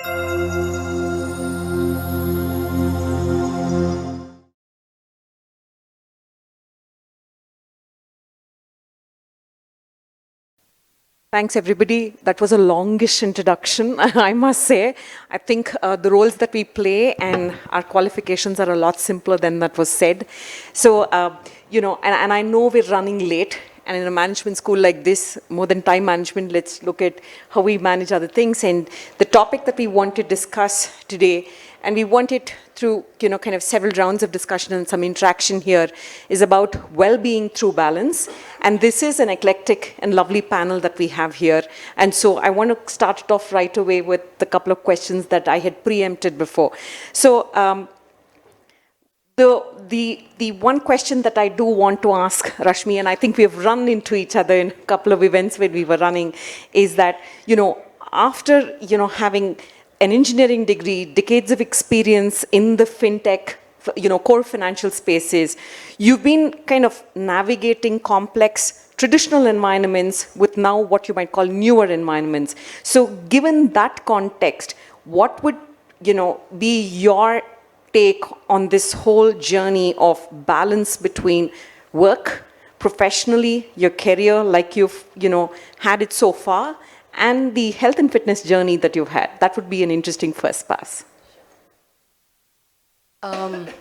Thanks, everybody. That was a longish introduction, I must say. I think the roles that we play and our qualifications are a lot simpler than that was said. So, and I know we're running late. And in a management school like this, more than time management, let's look at how we manage other things. And the topic that we want to discuss today, and we want it through, kind of several rounds of discussion and some interaction here, is about well-being through balance. And this is an eclectic and lovely panel that we have here. And so I want to start it off right away with a couple of questions that I had preempted before. So, the one question that I do want to ask Rashmi, and I think we have run into each other in a couple of events when we were running, is that, after, having an engineering degree, decades of experience in the fintech, core financial spaces, you've been kind of navigating complex traditional environments with now what you might call newer environments. So given that context, what would, be your take on this whole journey of balance between work, professionally, your career, like you've, had it so far, and the health and fitness journey that you've had? That would be an interesting first pass.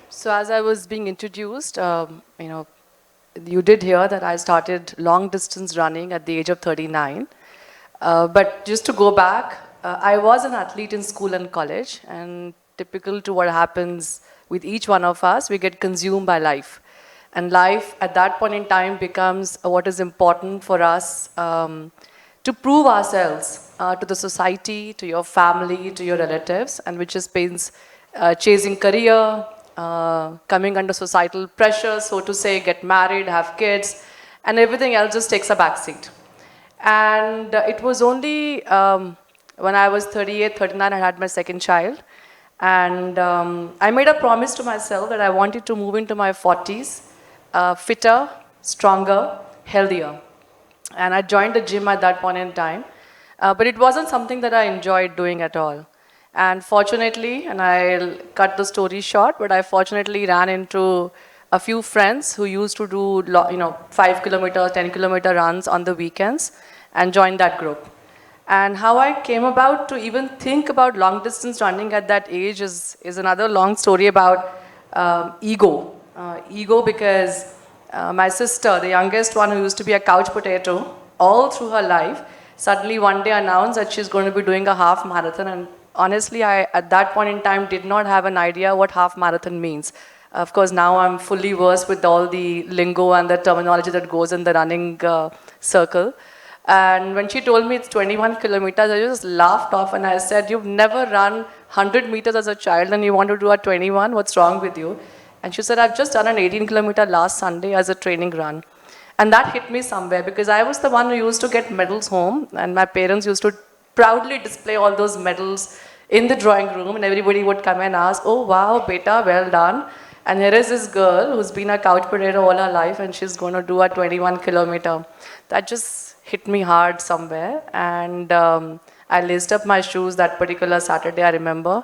So as I was being introduced, you did hear that I started long distance running at the age of 39. But just to go back, I was an athlete in school and college, and typical to what happens with each one of us, we get consumed by life. And life at that point in time becomes what is important for us to prove ourselves to the society, to your family, to your relatives, and which just means chasing career, coming under societal pressure, so to say, get married, have kids, and everything else just takes a backseat. And it was only when I was 38, 39, I had my second child. And I made a promise to myself that I wanted to move into my 40s, fitter, stronger, healthier. And I joined the gym at that point in time. But it wasn't something that I enjoyed doing at all. And fortunately, and I'll cut the story short, but I fortunately ran into a few friends who used to do 5-kilometer, 10-kilometer runs on the weekends and joined that group. And how I came about to even think about long distance running at that age is another long story about ego. Ego because my sister, the youngest one who used to be a couch potato all through her life, suddenly one day announced that she's going to be doing a half marathon. And honestly, I at that point in time did not have an idea what half marathon means. Of course, now I'm fully versed with all the lingo and the terminology that goes in the running circle. And when she told me it's 21 kilometers, I just laughed off and I said, you've never run 100 meters as a child and you want to do a 21? What's wrong with you? And she said, I've just done an 18-kilometer last Sunday as a training run. And that hit me somewhere because I was the one who used to get medals home and my parents used to proudly display all those medals in the drawing room and everybody would come and ask, oh wow, beta, well done. And here is this girl who's been a couch potato all her life and she's going to do a 21-kilometer. That just hit me hard somewhere, and I laced up my shoes that particular Saturday, I remember,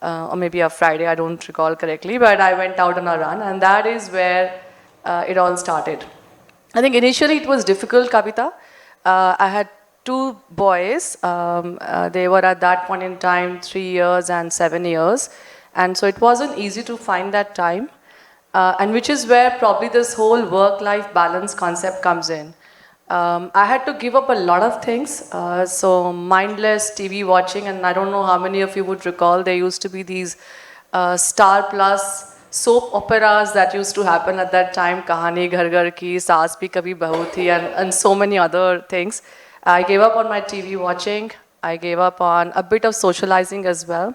or maybe a Friday, I don't recall correctly, but I went out on a run, and that is where it all started. I think initially it was difficult, Kavita. I had two boys. They were at that point in time 3 years and 7 years, and so it wasn't easy to find that time, and which is where probably this whole work-life balance concept comes in. I had to give up a lot of things, so mindless TV watching, and I don't know how many of you would recall, there used to be these Star Plus soap operas that used to happen at that time, Kahani Ghar Ghar Ki, Saas Bhi Kabhi Bahu Thi, and so many other things. I gave up on my TV watching, I gave up on a bit of socializing as well.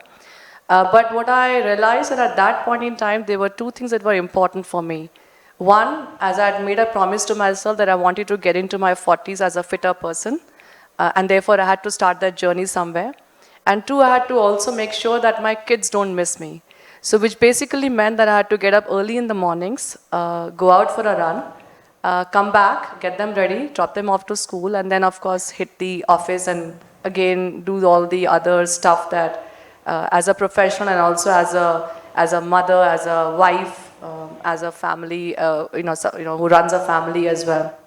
But what I realized that at that point in time, there were two things that were important for me. One, as I had made a promise to myself that I wanted to get into my 40s as a fitter person, and therefore I had to start that journey somewhere. And two, I had to also make sure that my kids don't miss me. So which basically meant that I had to get up early in the mornings, go out for a run, come back, get them ready, drop them off to school, and then of course hit the office and again do all the other stuff that as a professional and also as a mother, as a wife, as a family, who runs a family as well.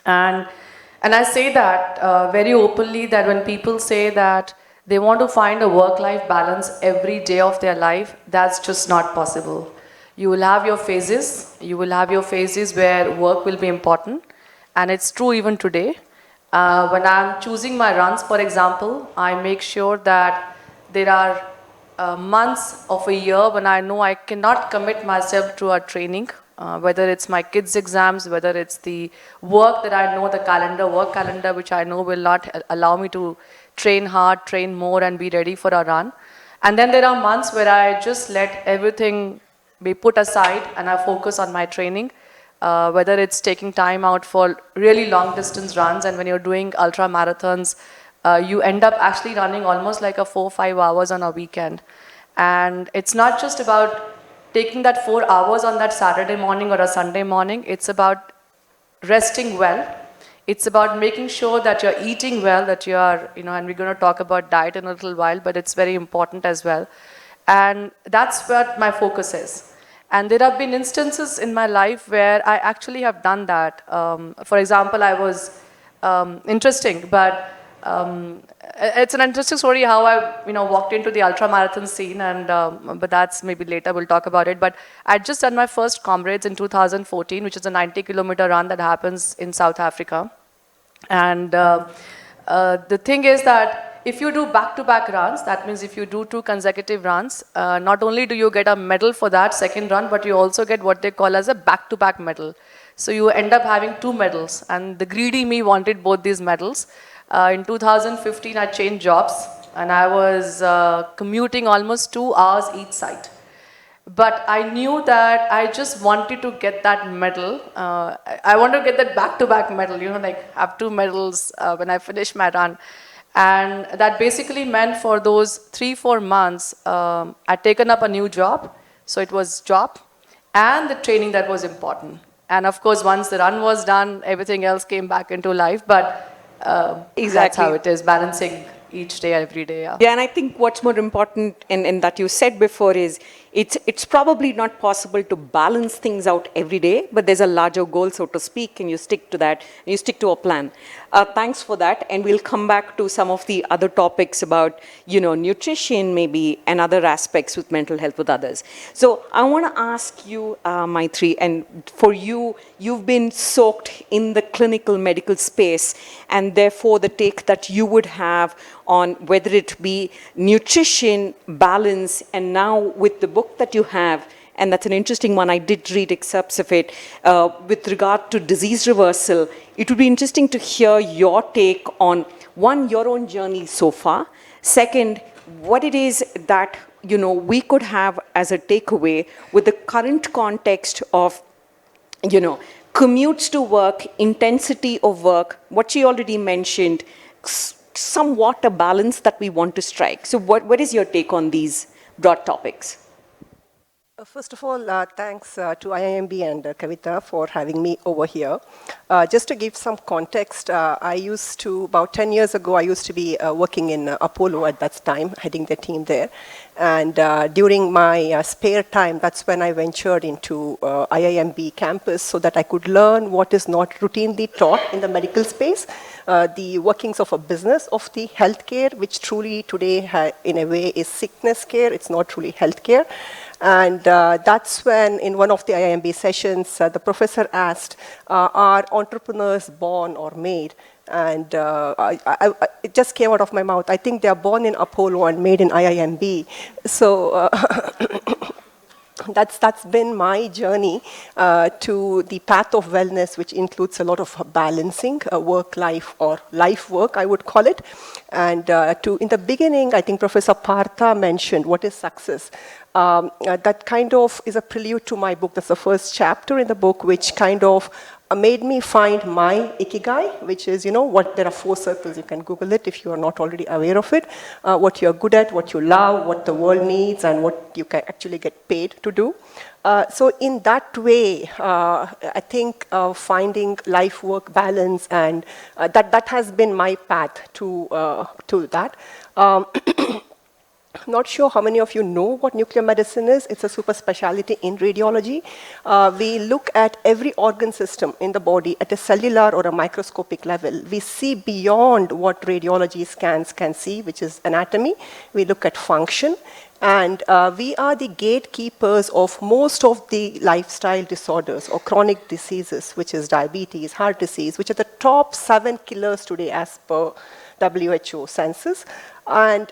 And I say that very openly, that when people say that they want to find a work-life balance every day of their life, that's just not possible. You will have your phases. You will have your phases where work will be important, and it's true even today. When I'm choosing my runs, for example, I make sure that there are months of a year when I know I cannot commit myself to a training, whether it's my kids' exams, whether it's the work that I know, the work calendar, which I know will not allow me to train hard, train more, and be ready for a run. And then there are months where I just let everything be put aside and I focus on my training, whether it's taking time out for really long distance runs, and when you're doing ultra marathons, you end up actually running almost like a 4-5 hours on a weekend. And it's not just about taking that 4 hours on that Saturday morning or a Sunday morning, it's about resting well. It's about making sure that you're eating well, that you are, and we're going to talk about diet in a little while, but it's very important as well. And that's where my focus is. And there have been instances in my life where I actually have done that. For example, I was interesting, but it's an interesting story how I walked into the ultra marathon scene, and but that's maybe later, we'll talk about it. But I'd just done my first Comrades in 2014, which is a 90-kilometer run that happens in South Africa. And the thing is that if you do back-to-back runs, that means if you do 2 consecutive runs, not only do you get a medal for that second run, but you also get what they call as a back-to-back medal. So you end up having 2 medals, and the greedy me wanted both these medals. In 2015, I changed jobs, and I was commuting almost 2 hours each side. But I knew that I just wanted to get that medal. I wanted to get that back-to-back medal, like have 2 medals when I finish my run. And that basically meant for those 3-4 months, I'd taken up a new job. So it was job and the training that was important. And of course, once the run was done, everything else came back into life. But Exactly. that's how it is, balancing each day, every day. Yeah, and I think what's more important, and that you said before, is it's probably not possible to balance things out every day, but there's a larger goal, so to speak, and you stick to that, and you stick to a plan. Thanks for that, and we'll come back to some of the other topics about, nutrition maybe, and other aspects with mental health with others. So I want to ask you, Maitri, and for you, you've been soaked in the clinical medical space, and therefore the take that you would have on whether it be nutrition, balance, and now with the book that you have, and that's an interesting one, I did read excerpts of it, with regard to disease reversal. It would be interesting to hear your take on, one, your own journey so far. Second, what it is that, we could have as a takeaway with the current context of, commutes to work, intensity of work, what she already mentioned, somewhat a balance that we want to strike. So what is your take on these broad topics? First of all, thanks to IIMB and Kavita for having me over here. Just to give some context, about 10 years ago, I used to be working in Apollo at that time, heading the team there. And during my spare time, that's when I ventured into IIMB campus so that I could learn what is not routinely taught in the medical space, the workings of a business of the healthcare, which truly today, in a way, is sickness care. It's not truly healthcare. And that's when, in one of the IIMB sessions, the professor asked, are entrepreneurs born or made? And it just came out of my mouth. I think they are born in Apollo and made in IIMB. So that's been my journey to the path of wellness, which includes a lot of balancing, work-life or life-work, I would call it. And in the beginning, I think Professor Partha mentioned what is success. That kind of is a prelude to my book. That's the first chapter in the book, which kind of made me find my ikigai, which is, there are 4 circles. You can Google it if you are not already aware of it. What you're good at, what you love, what the world needs, and what you can actually get paid to do. So in that way, I think finding life-work balance, and that has been my path to that. Not sure how many of you know what nuclear medicine is. It's a super specialty in radiology. We look at every organ system in the body at a cellular or a microscopic level. We see beyond what radiology scans can see, which is anatomy. We look at function. And we are the gatekeepers of most of the lifestyle disorders or chronic diseases, which is diabetes, heart disease, which are the top 7 killers today as per WHO census. And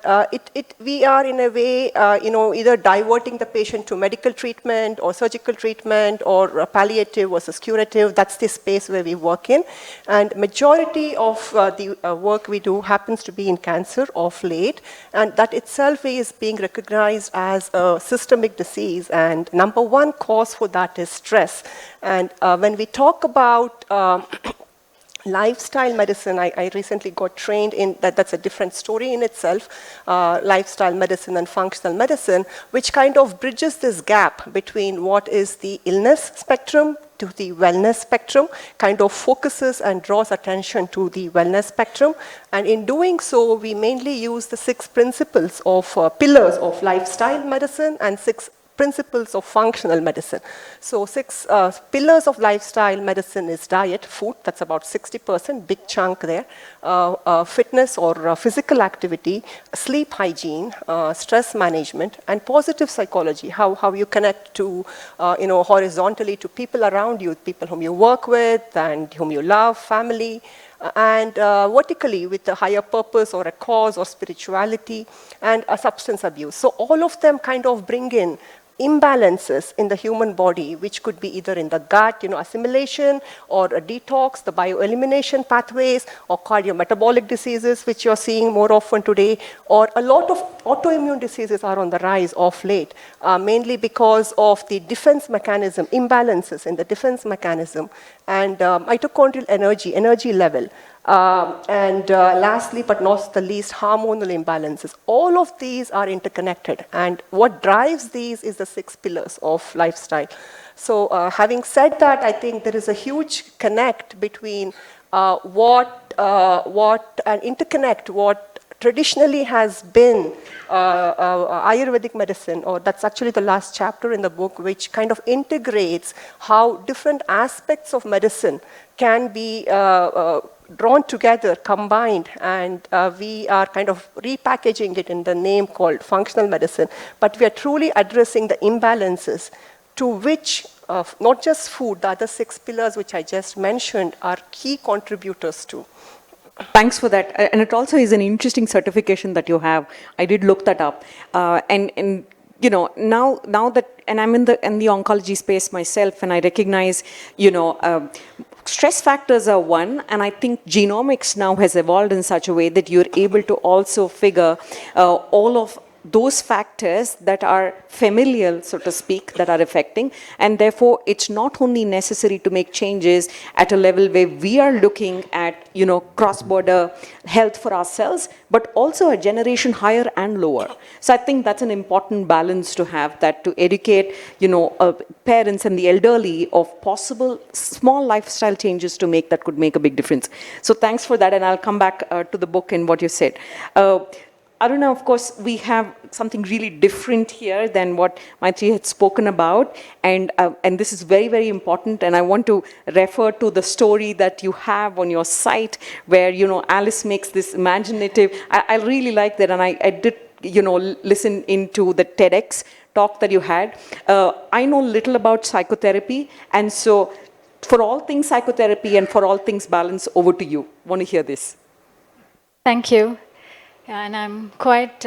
we are in a way, either diverting the patient to medical treatment or surgical treatment or palliative versus curative. That's the space where we work in. And majority of the work we do happens to be in cancer of late. And that itself is being recognized as a systemic disease. And number one cause for that is stress. And when we talk about lifestyle medicine, I recently got trained in that. That's a different story in itself, lifestyle medicine and functional medicine, which kind of bridges this gap between what is the illness spectrum to the wellness spectrum, kind of focuses and draws attention to the wellness spectrum. And in doing so, we mainly use the 6 principles of pillars of lifestyle medicine and 6 principles of functional medicine. So 6 pillars of lifestyle medicine is diet, food, that's about 60%, big chunk there, fitness or physical activity, sleep hygiene, stress management, and positive psychology, how you connect to, horizontally to people around you, people whom you work with and whom you love, family, and vertically with a higher purpose or a cause or spirituality, and a substance abuse. So all of them kind of bring in imbalances in the human body, which could be either in the gut, assimilation, or a detox, the bioelimination pathways, or cardiometabolic diseases, which you're seeing more often today, or a lot of autoimmune diseases are on the rise of late, mainly because of the defense mechanism, imbalances in the defense mechanism, and mitochondrial energy level. And lastly, but not the least, hormonal imbalances. All of these are interconnected. And what drives these is the 6 pillars of lifestyle. So having said that, I think there is a huge connect between what traditionally has been Ayurvedic medicine, or that's actually the last chapter in the book, which kind of integrates how different aspects of medicine can be drawn together, combined, and we are kind of repackaging it in the name called functional medicine. But we are truly addressing the imbalances to which not just food, the other 6 pillars which I just mentioned are key contributors to. Thanks for that. And it also is an interesting certification that you have. I did look that up. And now that, and I'm in the oncology space myself, and I recognize, stress factors are one, and I think genomics now has evolved in such a way that you're able to also figure all of those factors that are familial, so to speak, that are affecting, and therefore it's not only necessary to make changes at a level where we are looking at, cross-border health for ourselves, but also a generation higher and lower. So I think that's an important balance to have, that to educate, parents and the elderly of possible small lifestyle changes to make that could make a big difference. So thanks for that, and I'll come back to the book and what you said. Aruna, of course, we have something really different here than what Maitri had spoken about, and this is very, very important, and I want to refer to the story that you have on your site where, Alice makes this imaginative, I really like that, and I did, listen into the TEDx talk that you had. I know little about psychotherapy, and so for all things psychotherapy and for all things balance, over to you. Want to hear this? Thank you. Yeah, and I'm quite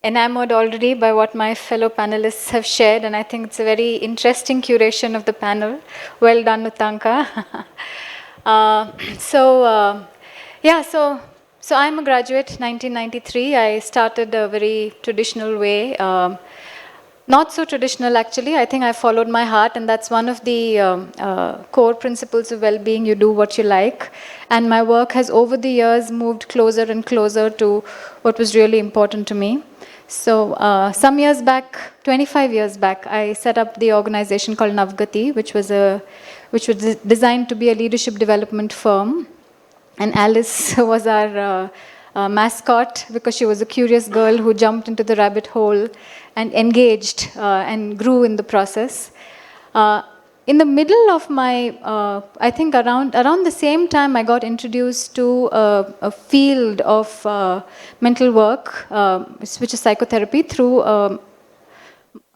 enamored already by what my fellow panelists have shared, and I think it's a very interesting curation of the panel. Well done, Nutanka. So I'm a graduate, 1993. I started a very traditional way. Not so traditional, actually. I think I followed my heart, and that's one of the core principles of well-being. You do what you like. And my work has, over the years, moved closer and closer to what was really important to me. So some years back, 25 years back, I set up the organization called Navgati, which was designed to be a leadership development firm. And Alice was our mascot because she was a curious girl who jumped into the rabbit hole and engaged and grew in the process. In the middle of my, I think around the same time, I got introduced to a field of mental work, which is psychotherapy, through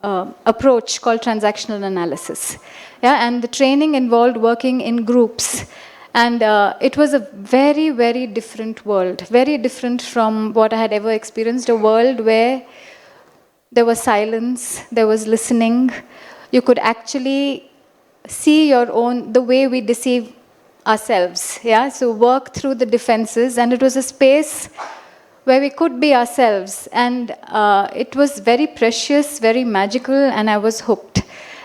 approach called transactional analysis. Yeah, and the training involved working in groups. And it was a very, very different world, very different from what I had ever experienced, a world where there was silence, there was listening. You could actually see your own, the way we deceive ourselves. Yeah, so work through the defenses, and it was a space where we could be ourselves. And it was very precious, very magical, and I was hooked.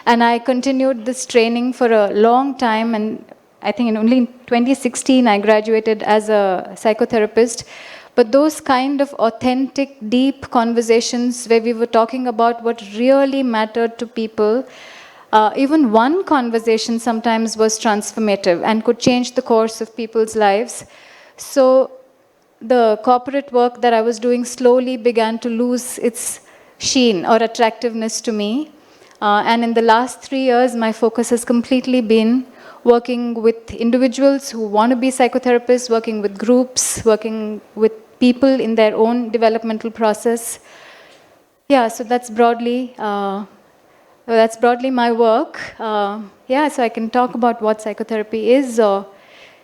And I continued this training for a long time, and I think only in 2016 I graduated as a psychotherapist. But those kind of authentic, deep conversations where we were talking about what really mattered to people, even one conversation sometimes was transformative and could change the course of people's lives. So the corporate work that I was doing slowly began to lose its sheen or attractiveness to me. And in the last 3 years, my focus has completely been working with individuals who want to be psychotherapists, working with groups, working with people in their own developmental process. Yeah, so that's broadly my work. Yeah, so I can talk about what psychotherapy is. Or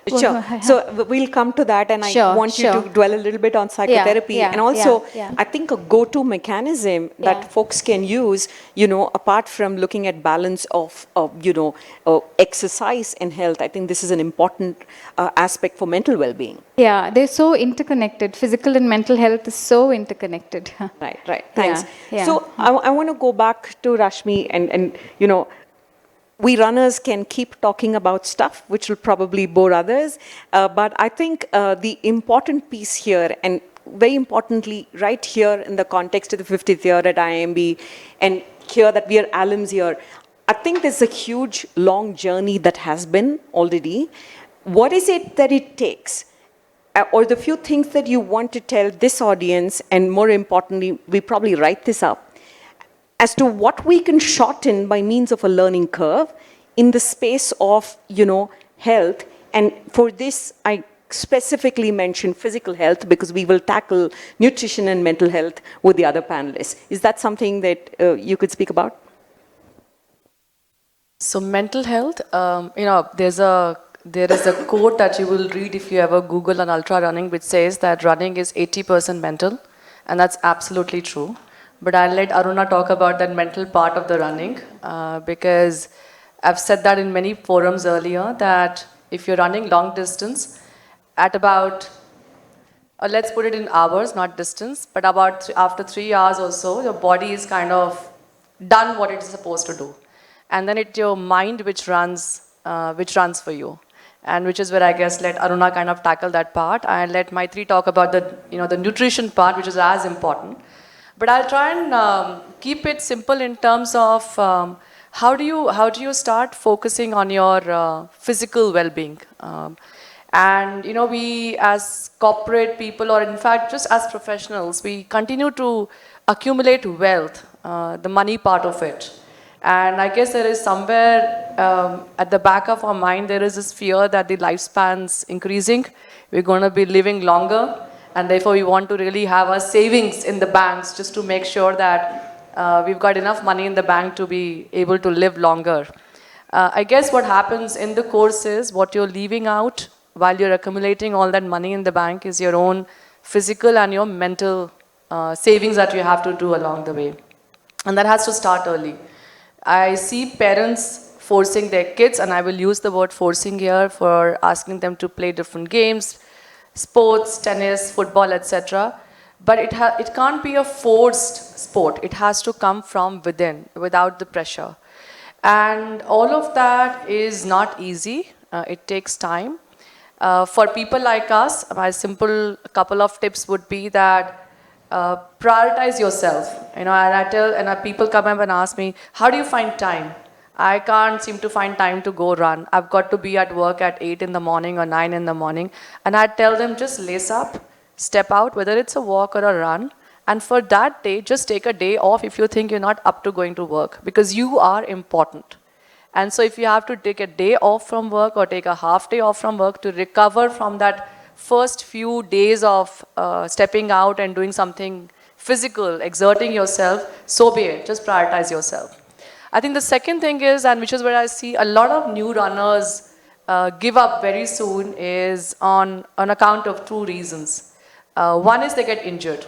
Sure. So we'll come to that, and I Sure, want you sure. to dwell a little bit on psychotherapy, yeah, and also yeah. I think a go-to mechanism that Yeah. folks can use, apart from looking at balance of exercise and health. I think this is an important aspect for mental well-being. Yeah, they're so interconnected. Physical and mental health is so interconnected. Right. Thanks. Yeah. So I want to go back to Rashmi, and we runners can keep talking about stuff which will probably bore others, but I think the important piece here, and very importantly right here in the context of the 50th year at IIMB, and here that we are alums here, I think there's a huge long journey that has been already. What is it that it takes? Or the few things that you want to tell this audience, and more importantly, we probably write this up, as to what we can shorten by means of a learning curve in the space of, health. And for this, I specifically mentioned physical health because we will tackle nutrition and mental health with the other panelists. Is that something that you could speak about? So mental health, there is a quote that you will read if you ever Google on ultra running, which says that running is 80% mental, and that's absolutely true. But I'll let Aruna talk about that mental part of the running, because I've said that in many forums earlier, that if you're running long distance, at about, let's put it in hours, not distance, but about after 3 hours or so, your body is kind of done what it's supposed to do. And then it's your mind which runs for you. And which is where I guess let Aruna kind of tackle that part. And let Maitri talk about the nutrition part, which is as important. But I'll try and keep it simple in terms of how do you start focusing on your physical well-being. And we as corporate people, or in fact just as professionals, we continue to accumulate wealth, the money part of it. And I guess there is somewhere at the back of our mind, there is this fear that the lifespan's increasing. We're going to be living longer. And therefore, we want to really have our savings in the banks just to make sure that we've got enough money in the bank to be able to live longer. I guess what happens in the course is what you're leaving out while you're accumulating all that money in the bank is your own physical and your mental savings that you have to do along the way. And that has to start early. I see parents forcing their kids, and I will use the word forcing here, for asking them to play different games, sports, tennis, football, etc. But it can't be a forced sport. It has to come from within, without the pressure. And all of that is not easy. It takes time. For people like us, my simple couple of tips would be that prioritize yourself. And people come up and ask me, how do you find time? I can't seem to find time to go run. I've got to be at work at 8 in the morning or 9 in the morning. And I tell them, just lace up, step out, whether it's a walk or a run, and for that day, just take a day off if you think you're not up to going to work, because you are important. And so if you have to take a day off from work or take a half day off from work to recover from that first few days of stepping out and doing something physical, exerting yourself, so be it. Just prioritize yourself. I think the second thing is, and which is where I see a lot of new runners give up very soon, is on account of two reasons. One is they get injured.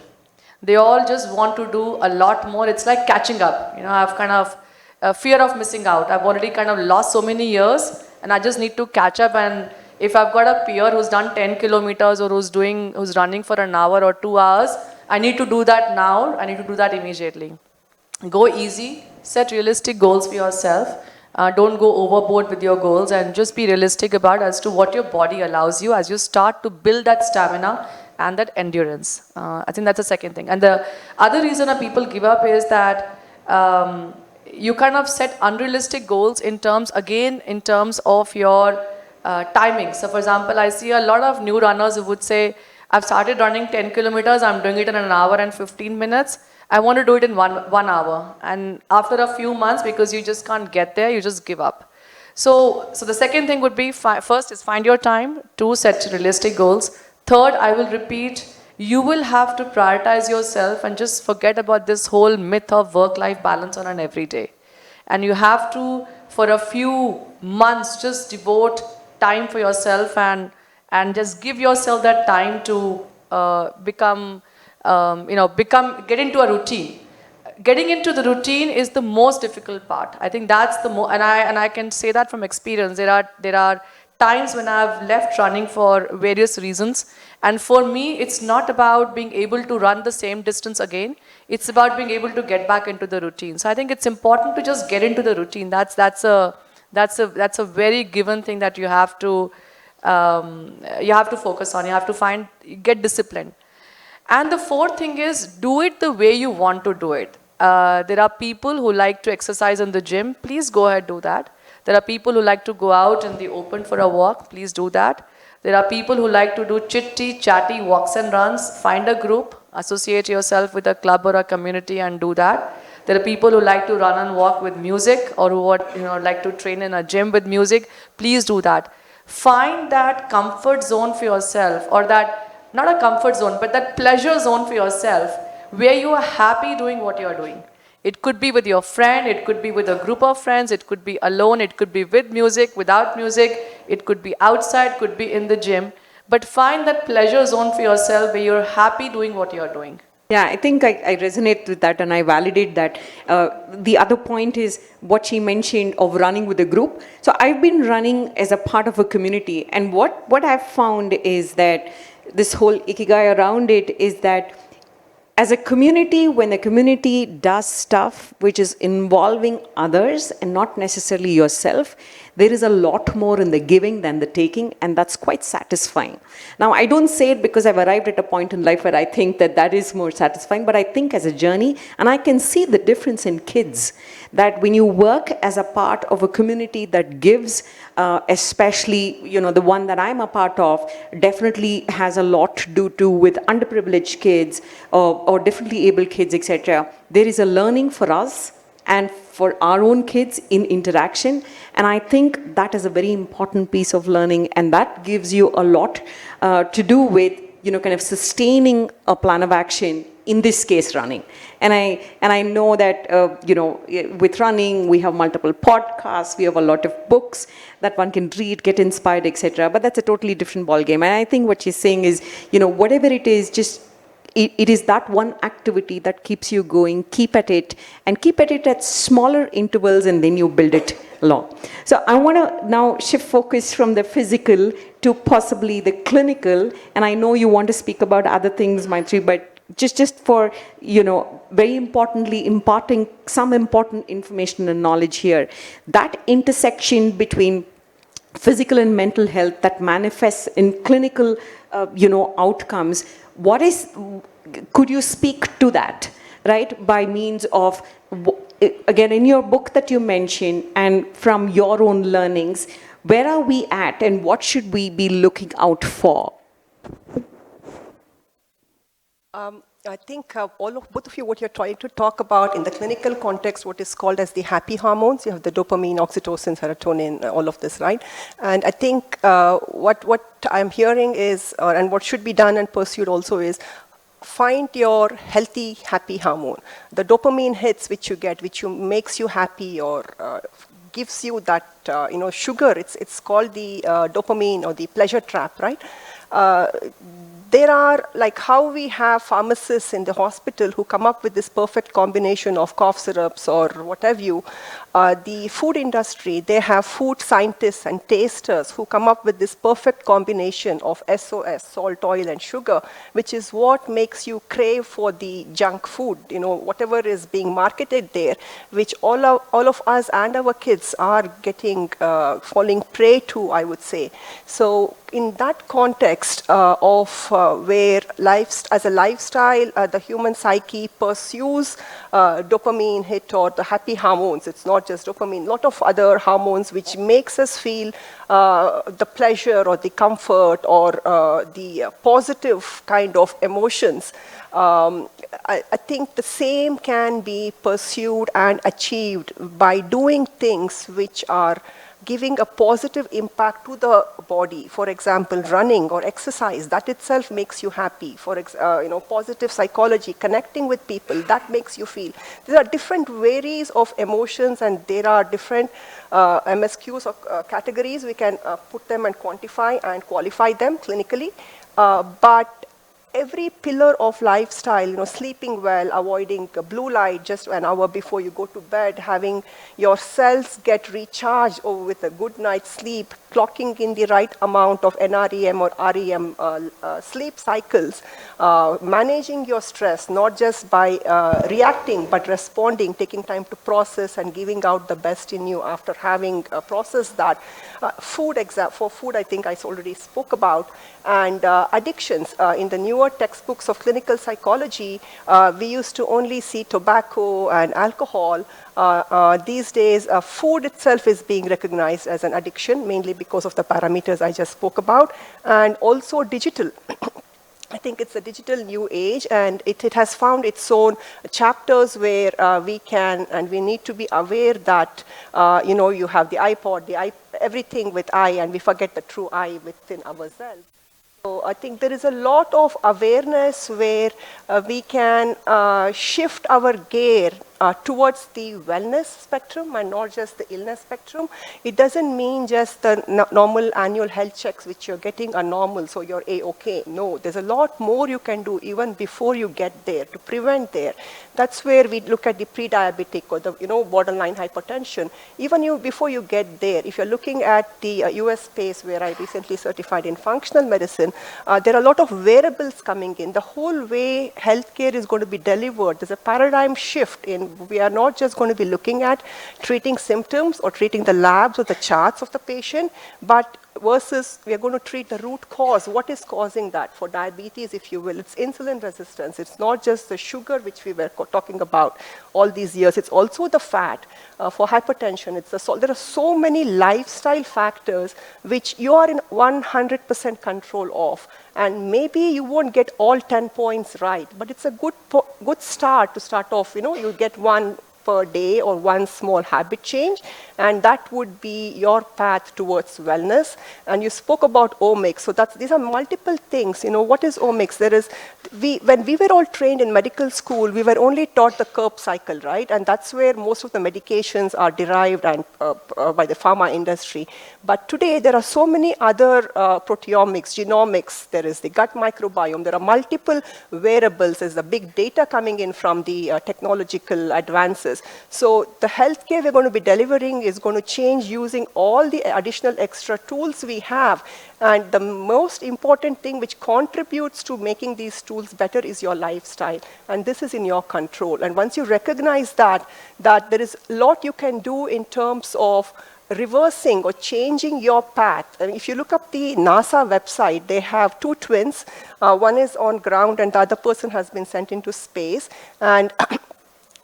They all just want to do a lot more. It's like catching up. You know, I've kind of fear of missing out. I've already kind of lost so many years, and I just need to catch up. And if I've got a peer who's done 10 kilometers or who's running for an hour or 2 hours, I need to do that now. I need to do that immediately. Go easy. Set realistic goals for yourself. Don't go overboard with your goals, and just be realistic about as to what your body allows you as you start to build that stamina and that endurance. I think that's the second thing. And the other reason that people give up is that you kind of set unrealistic goals in terms of your timing. So for example, I see a lot of new runners who would say, I've started running 10 kilometers, I'm doing it in an hour and 15 minutes. I want to do it in one hour. And after a few months, because you just can't get there, you just give up. So the second thing would be, first is find your time. 2, set realistic goals. 3rd, I will repeat, you will have to prioritize yourself and just forget about this whole myth of work-life balance on an everyday. And you have to, for a few months, just devote time for yourself and just give yourself that time to get into a routine. Getting into the routine is the most difficult part. I think that's the and I can say that from experience. There are times when I've left running for various reasons, and for me, it's not about being able to run the same distance again. It's about being able to get back into the routine. So I think it's important to just get into the routine. That's a very given thing that you have to focus on. You have to get disciplined. And the 4th thing is, do it the way you want to do it. There are people who like to exercise in the gym. Please go ahead, do that. There are people who like to go out in the open for a walk. Please do that. There are people who like to do chatty walks and runs. Find a group, associate yourself with a club or a community and do that. There are people who like to run and walk with music, or who like to train in a gym with music. Please do that. Find that comfort zone for yourself, or that, not a comfort zone, but that pleasure zone for yourself, where you are happy doing what you are doing. It could be with your friend, it could be with a group of friends, it could be alone, it could be with music, without music, it could be outside, could be in the gym. But find that pleasure zone for yourself where you're happy doing what you're doing. Yeah, I think I resonate with that and I validate that. The other point is what she mentioned of running with a group. So I've been running as a part of a community, and what I've found is that this whole ikigai around it is that as a community, when the community does stuff which is involving others and not necessarily yourself, there is a lot more in the giving than the taking, and that's quite satisfying. Now, I don't say it because I've arrived at a point in life where I think that is more satisfying, but I think as a journey, and I can see the difference in kids, that when you work as a part of a community that gives, especially, the one that I'm a part of, definitely has a lot to do with underprivileged kids or differently able kids, etc. There is a learning for us and for our own kids in interaction. And I think that is a very important piece of learning, and that gives you a lot to do with, kind of sustaining a plan of action, in this case, running. And I know that, with running, we have multiple podcasts, we have a lot of books that one can read, get inspired, etc. But that's a totally different ballgame. And I think what she's saying is, whatever it is, just it is that one activity that keeps you going. Keep at it, and keep at it at smaller intervals, and then you build it along. So I want to now shift focus from the physical to possibly the clinical, and I know you want to speak about other things, Maitri, but just for, very importantly, imparting some important information and knowledge here. That intersection between physical and mental health that manifests in clinical, outcomes. Could you speak to that, right? By means of, again, in your book that you mentioned and from your own learnings, where are we at and what should we be looking out for? I think both of you, what you're trying to talk about in the clinical context, what is called as the happy hormones. You have the dopamine, oxytocin, serotonin, all of this, right? And I think what I'm hearing is, and what should be done and pursued also is, find your healthy, happy hormone. The dopamine hits which you get, makes you happy or gives you that, sugar. It's called the dopamine or the pleasure trap, right? There are, like how we have pharmacists in the hospital who come up with this perfect combination of cough syrups or what have you. The food industry, they have food scientists and tasters who come up with this perfect combination of SOS, salt, oil, and sugar, which is what makes you crave for the junk food, whatever is being marketed there, which all of us and our kids are getting, falling prey to, I would say. So in that context of where as a lifestyle, the human psyche pursues dopamine hit or the happy hormones. It's not just dopamine, a lot of other hormones which makes us feel the pleasure or the comfort or the positive kind of emotions. I think the same can be pursued and achieved by doing things which are giving a positive impact to the body. For example, running or exercise, that itself makes you happy. Positive psychology, connecting with people, that makes you feel. There are different varies of emotions and there are different MSQs or categories. We can put them and quantify and qualify them clinically. But every pillar of lifestyle, sleeping well, avoiding blue light just an hour before you go to bed, having your cells get recharged with a good night's sleep, clocking in the right amount of NREM or REM sleep cycles, managing your stress, not just by reacting, but responding, taking time to process and giving out the best in you after having processed that. For food, I think I already spoke about. And addictions. In the newer textbooks of clinical psychology, we used to only see tobacco and alcohol. These days, food itself is being recognized as an addiction, mainly because of the parameters I just spoke about, and also digital. I think it's a digital new age, and it has found its own chapters where we can and we need to be aware that, you have the iPod, everything with I, and we forget the true I within ourselves. So I think there is a lot of awareness where we can shift our gear towards the wellness spectrum and not just the illness spectrum. It doesn't mean just the normal annual health checks which you're getting are normal, so you're A-okay. No, there's a lot more you can do even before you get there to prevent there. That's where we look at the pre-diabetic or the borderline hypertension. Even before you get there, if you're looking at the US space where I recently certified in functional medicine, there are a lot of variables coming in. The whole way healthcare is going to be delivered, there's a paradigm shift in we are not just going to be looking at treating symptoms or treating the labs or the charts of the patient, but versus we are going to treat the root cause. What is causing that? For diabetes, if you will, it's insulin resistance. It's not just the sugar which we were talking about all these years. It's also the fat. For hypertension, it's the salt. There are so many lifestyle factors which you are in 100% control of. And maybe you won't get all 10 points right, but it's a good start to start off. You get one per day or one small habit change, and that would be your path towards wellness. And you spoke about omics, so these are multiple things. What is omics? When we were all trained in medical school, we were only taught the Krebs cycle, right? And that's where most of the medications are derived and by the pharma industry. But today there are so many other proteomics, genomics. There is the gut microbiome. There are multiple variables. There's the big data coming in from the technological advances. So the healthcare we're going to be delivering is going to change using all the additional extra tools we have. And the most important thing which contributes to making these tools better is your lifestyle. And this is in your control. And once you recognize that there is a lot you can do in terms of reversing or changing your path. And if you look up the NASA website, they have two twins. One is on ground and the other person has been sent into space. And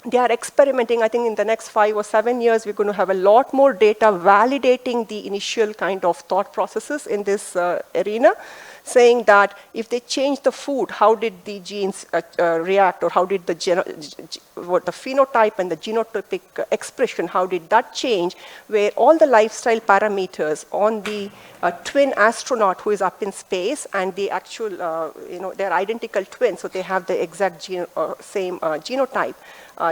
they are experimenting. I think in the next 5 or 7 years, we're going to have a lot more data validating the initial kind of thought processes in this arena. saying that if they change the food, how did the genes react, or how did the phenotype and the genotypic expression, how did that change, where all the lifestyle parameters on the twin astronaut who is up in space and the actual, they're identical twins, so they have the exact same genotype.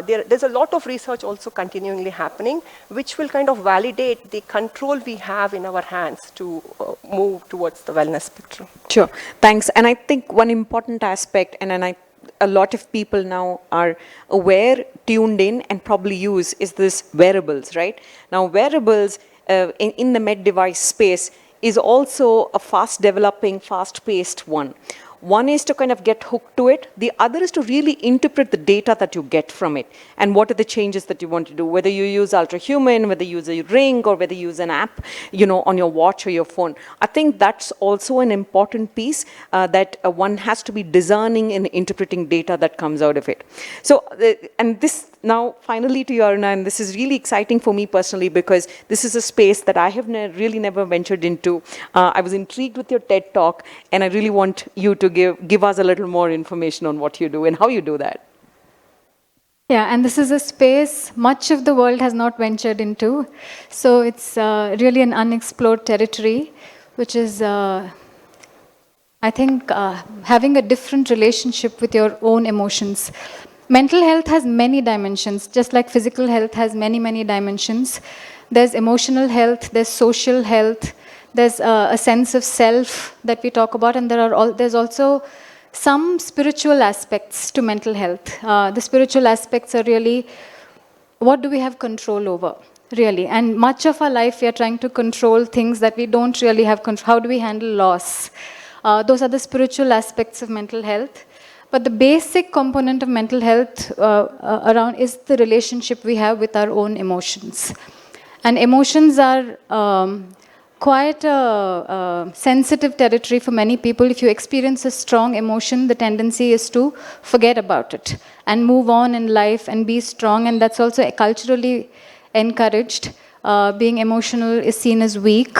There's a lot of research also continually happening, which will kind of validate the control we have in our hands to move towards the wellness spectrum. Sure, thanks. And I think one important aspect, and then a lot of people now are aware, tuned in, and probably use is this wearables, right? Now, wearables in the med device space is also a fast developing, fast paced one. One is to kind of get hooked to it. The other is to really interpret the data that you get from it and what are the changes that you want to do, whether you use ultrahuman, whether you use a ring, or whether you use an app, on your watch or your phone. I think that's also an important piece that one has to be discerning in interpreting data that comes out of it. So, and this now finally to you, Aruna, and this is really exciting for me personally because this is a space that I have really never ventured into. I was intrigued with your TED talk, and I really want you to give us a little more information on what you do and how you do that. Yeah, and this is a space much of the world has not ventured into. So it's really an unexplored territory, which is, I think, having a different relationship with your own emotions. Mental health has many dimensions, just like physical health has many, many dimensions. There's emotional health, there's social health, there's a sense of self that we talk about, and there's also some spiritual aspects to mental health. The spiritual aspects are really, what do we have control over, really? And much of our life, we are trying to control things that we don't really have control. How do we handle loss? Those are the spiritual aspects of mental health. But the basic component of mental health around is the relationship we have with our own emotions. And emotions are quite a sensitive territory for many people. If you experience a strong emotion, the tendency is to forget about it and move on in life and be strong. And that's also culturally encouraged. Being emotional is seen as weak.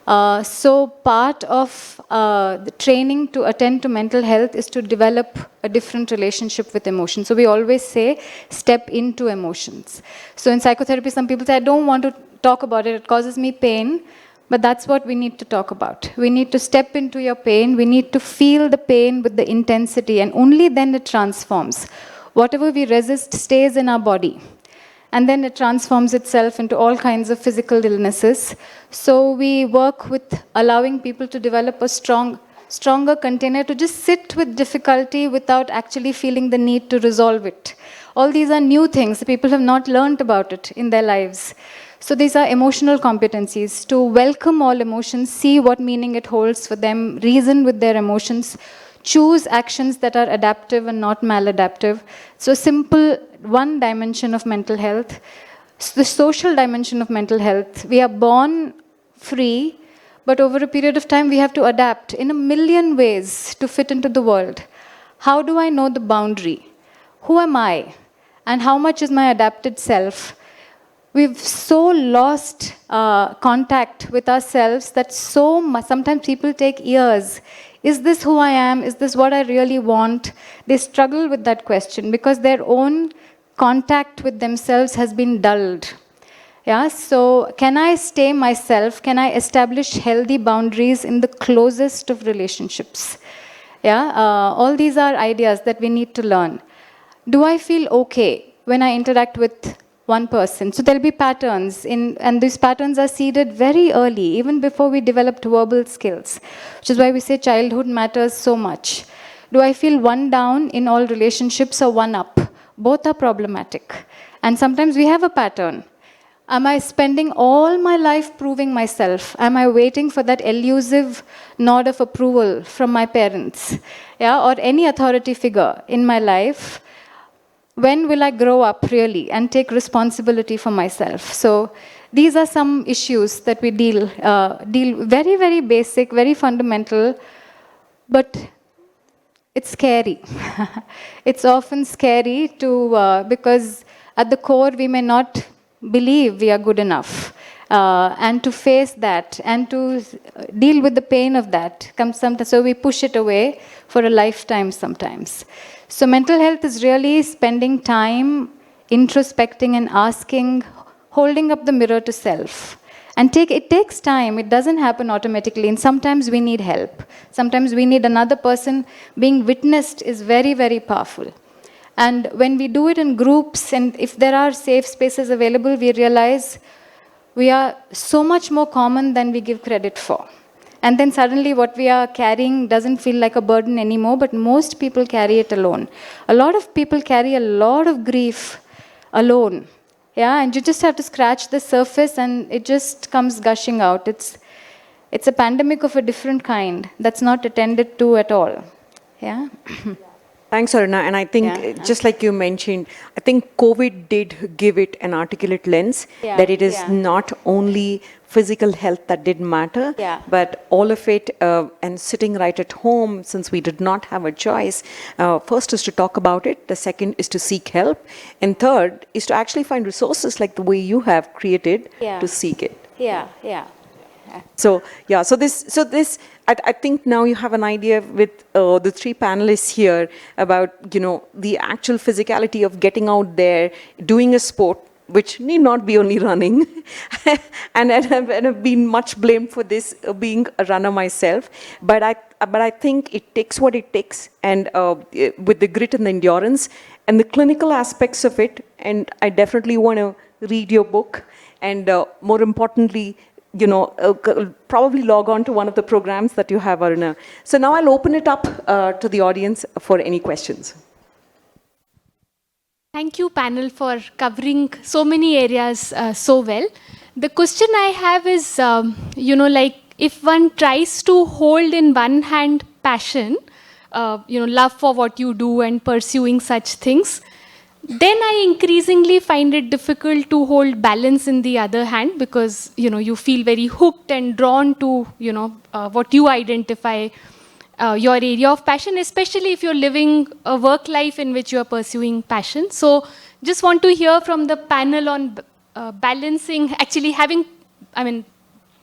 So part of the training to attend to mental health is to develop a different relationship with emotion. So we always say, step into emotions. So in psychotherapy, some people say, I don't want to talk about it, it causes me pain. But that's what we need to talk about. We need to step into your pain. We need to feel the pain with the intensity, and only then it transforms. Whatever we resist stays in our body. And then it transforms itself into all kinds of physical illnesses. So we work with allowing people to develop a stronger container to just sit with difficulty without actually feeling the need to resolve it. All these are new things. People have not learned about it in their lives. So these are emotional competencies, to welcome all emotions, see what meaning it holds for them, reason with their emotions, choose actions that are adaptive and not maladaptive. So simple one dimension of mental health. The social dimension of mental health, we are born free, but over a period of time we have to adapt in a million ways to fit into the world. How do I know the boundary? Who am I? And how much is my adapted self? We've so lost contact with ourselves that sometimes people take years. Is this who I am? Is this what I really want? They struggle with that question because their own contact with themselves has been dulled. Yeah, so can I stay myself? Can I establish healthy boundaries in the closest of relationships? Yeah, all these are ideas that we need to learn. Do I feel okay when I interact with one person? So there'll be patterns, and these patterns are seeded very early, even before we developed verbal skills, which is why we say childhood matters so much. Do I feel one down in all relationships or one up? Both are problematic. And sometimes we have a pattern. Am I spending all my life proving myself? Am I waiting for that elusive nod of approval from my parents, or any authority figure in my life? When will I grow up really and take responsibility for myself? So these are some issues that we deal very, very basic, very fundamental, but it's scary. It's often scary because at the core we may not believe we are good enough. and to face that and to deal with the pain of that comes sometimes. So we push it away for a lifetime sometimes. So mental health is really spending time introspecting and asking, holding up the mirror to self. And it takes time. It doesn't happen automatically. And sometimes we need help. Sometimes we need another person. Being witnessed is very, very powerful. And when we do it in groups, and if there are safe spaces available, we realize we are so much more common than we give credit for. And then suddenly what we are carrying doesn't feel like a burden anymore, but most people carry it alone. A lot of people carry a lot of grief alone. Yeah, and you just have to scratch the surface and it just comes gushing out. It's a pandemic of a different kind that's not attended to at all. Yeah. Thanks, Aruna. And I think, just like you mentioned, I think COVID did give it an articulate lens that it is not only physical health that did matter, but all of it, and sitting right at home, since we did not have a choice, first is to talk about it, the second is to seek help, and third is to actually find resources like the way you have created to seek it. So this, I think now you have an idea with the three panelists here about, the actual physicality of getting out there, doing a sport, which need not be only running. and I've been much blamed for this, being a runner myself. But I think it takes what it takes, and with the grit and the endurance and the clinical aspects of it. And I definitely want to read your book, and more importantly, probably log on to one of the programs that you have, Aruna. So now I'll open it up to the audience for any questions. Thank you, panel, for covering so many areas so well. The question I have is, if one tries to hold in one hand passion, love for what you do and pursuing such things, then I increasingly find it difficult to hold balance in the other hand, because you feel very hooked and drawn to what you identify your area of passion, especially if you're living a work life in which you're pursuing passion. So just want to hear from the panel on balancing, actually having,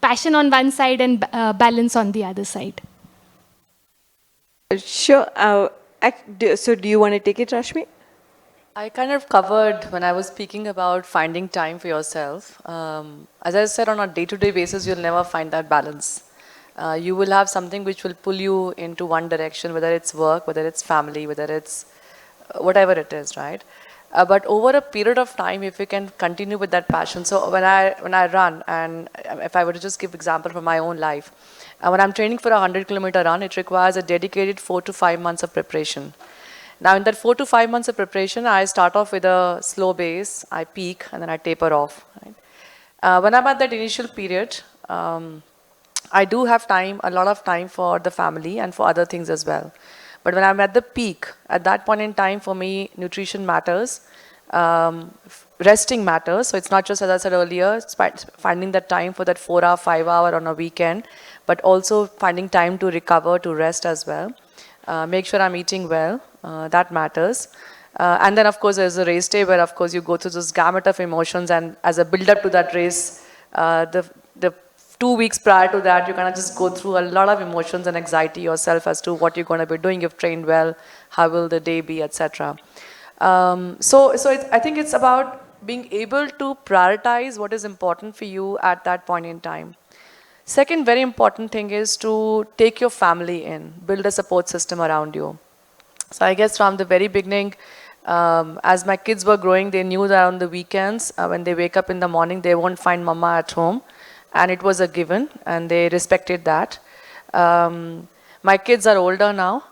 passion on one side and balance on the other side. Sure. So do you want to take it, Rashmi? I kind of covered when I was speaking about finding time for yourself. As I said, on a day-to-day basis, you'll never find that balance. You will have something which will pull you into one direction, whether it's work, whether it's family, whether it's whatever it is, right? But over a period of time, if you can continue with that passion. So when I run, and if I were to just give example from my own life, when I'm training for a 100-kilometer run, it requires a dedicated 4 to 5 months of preparation. Now, in that 4 to 5 months of preparation, I start off with a slow base, I peak, and then I taper off. Right? When I'm at that initial period, I do have time, a lot of time for the family and for other things as well. But when I'm at the peak, at that point in time, for me, nutrition matters, resting matters. So it's not just, as I said earlier, finding that time for that 4-hour, 5-hour on a weekend, but also finding time to recover, to rest as well. Make sure I'm eating well. That matters. And then, of course, there's a race day where, of course, you go through this gamut of emotions, and as a build-up to that race, the 2 weeks prior to that, you kind of just go through a lot of emotions and anxiety yourself as to what you're going to be doing. You've trained well, how will the day be, etc. I think it's about being able to prioritize what is important for you at that point in time. Second very important thing is to take your family in, build a support system around you. So I guess from the very beginning, as my kids were growing, they knew that on the weekends, when they wake up in the morning, they won't find mama at home. And it was a given, and they respected that. My kids are older now.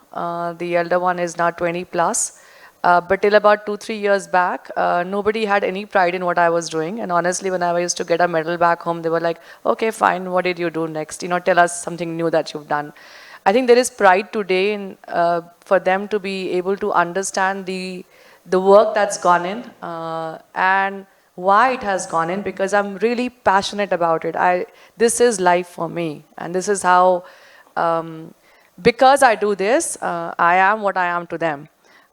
The elder one is now 20 plus. But till about 2-3 years back, nobody had any pride in what I was doing. And honestly, when I used to get a medal back home, they were like, okay, fine, what did you do next? Tell us something new that you've done. I think there is pride today in, for them to be able to understand the work that's gone in and why it has gone in, because I'm really passionate about it. This is life for me, and this is how, because I do this, I am what I am to them.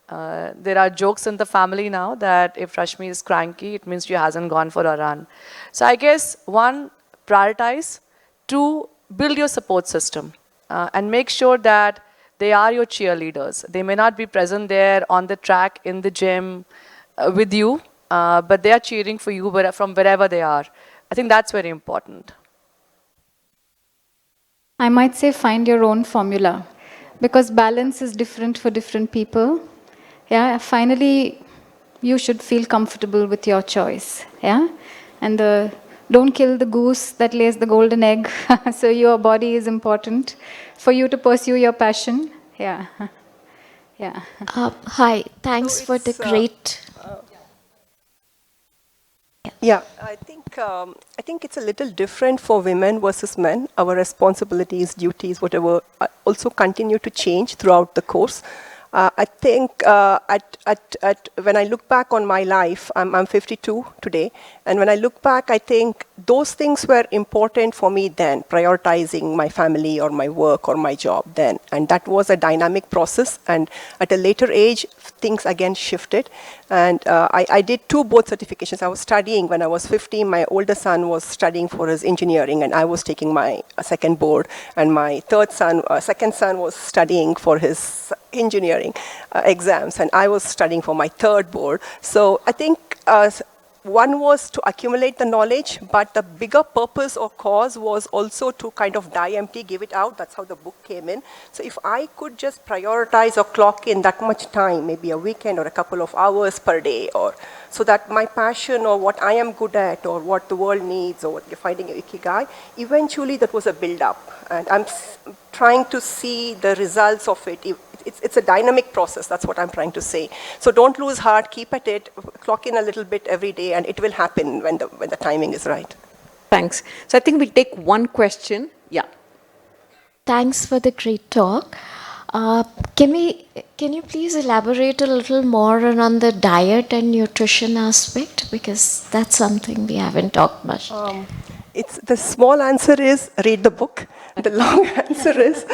There are jokes in the family now that if Rashmi is cranky, it means she hasn't gone for a run. So I guess, one, prioritize. Two, build your support system and make sure that they are your cheerleaders. They may not be present there on the track, in the gym, with you, but they are cheering for you from wherever they are. I think that's very important. I might say find your own formula, because balance is different for different people. Yeah, finally, you should feel comfortable with your choice. Yeah, and don't kill the goose that lays the golden egg. So your body is important for you to pursue your passion. Yeah, yeah. Hi, thanks So for the it's, great. Yeah, I think it's a little different for women versus men. Our responsibilities, duties, whatever, also continue to change throughout the course. I think when I look back on my life, I'm 52 today, and when I look back, I think those things were important for me then, prioritizing my family or my work or my job then, and that was a dynamic process. And at a later age, things again shifted, and I did 2 board certifications. I was studying when I was 15. My older son was studying for his engineering, and I was taking my second board, and my second son was studying for his engineering exams, and I was studying for my third board. So I think one was to accumulate the knowledge, but the bigger purpose or cause was also to kind of die empty, give it out. That's how the book came in. So if I could just prioritize or clock in that much time, maybe a weekend or a couple of hours per day, or so that my passion or what I am good at or what the world needs or what you're finding your ikigai, eventually that was a build-up. And I'm trying to see the results of it. It's a dynamic process, that's what I'm trying to say. So don't lose heart, keep at it, clock in a little bit every day, and it will happen when the timing is right. Thanks. So I think we'll take one question. Yeah. Thanks for the great talk. Can you please elaborate a little more on the diet and nutrition aspect, because that's something we haven't talked much. The small answer is read the book. The long answer is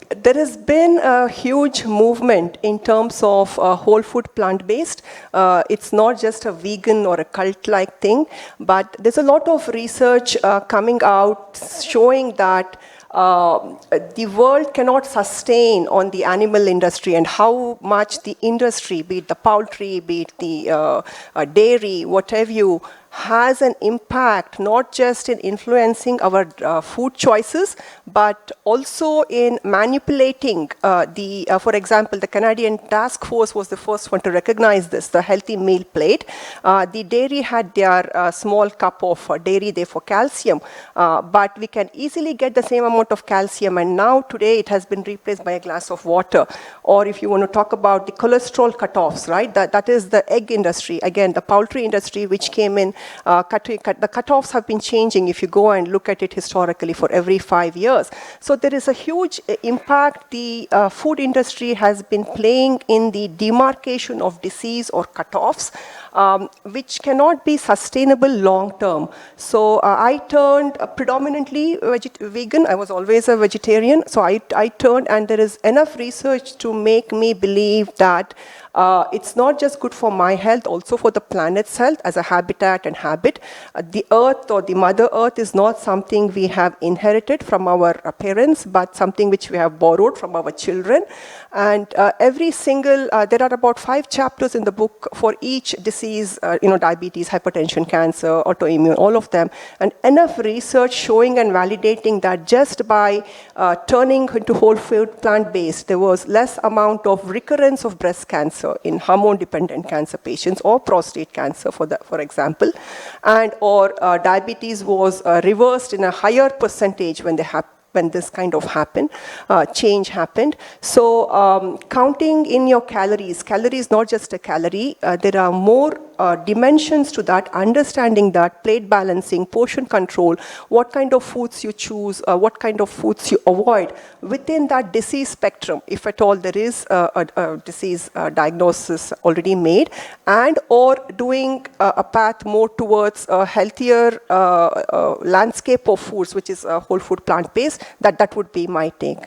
there has been a huge movement in terms of whole food plant-based. It's not just a vegan or a cult-like thing, but there's a lot of research coming out showing that the world cannot sustain on the animal industry, and how much the industry, be it the poultry, be it the dairy, whatever you, has an impact not just in influencing our food choices, but also in manipulating for example, the Canadian task force was the first one to recognize this, the healthy meal plate. The dairy had their small cup of dairy there for calcium, but we can easily get the same amount of calcium, and now today it has been replaced by a glass of water. Or if you want to talk about the cholesterol cutoffs, right, that is the egg industry, again the poultry industry which came in. The cutoffs have been changing if you go and look at it historically for every 5 years. So there is a huge impact the food industry has been playing in the demarcation of disease or cutoffs, which cannot be sustainable long term. So I turned predominantly vegan. I was always a vegetarian. So I turned, and there is enough research to make me believe that it's not just good for my health, also for the planet's health as a habitat and habit. The earth or the mother earth is not something we have inherited from our parents, but something which we have borrowed from our children. And every single, there are about 5 chapters in the book for each disease, diabetes, hypertension, cancer, autoimmune, all of them. And enough research showing and validating that just by turning into whole food plant-based, there was less amount of recurrence of breast cancer in hormone-dependent cancer patients, or prostate cancer, for example, and or diabetes was reversed in a higher percentage when this kind of change happened. So counting in your calories not just a calorie, there are more dimensions to that, understanding that, plate balancing, portion control, what kind of foods you choose, what kind of foods you avoid within that disease spectrum, if at all there is a disease diagnosis already made, and or doing a path more towards a healthier landscape of foods, which is whole food plant-based. That would be my take.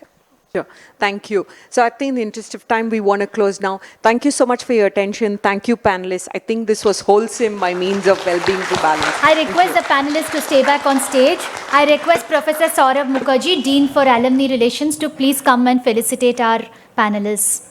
Sure. Thank you. So I think in the interest of time, we want to close now. Thank you so much for your attention. Thank you, panelists. I think this was wholesome by means of well-being to balance. I request the panelists to stay back on stage. I request Professor Saurabh Mukherjee, Dean for Alumni Relations, to please come and felicitate our panelists.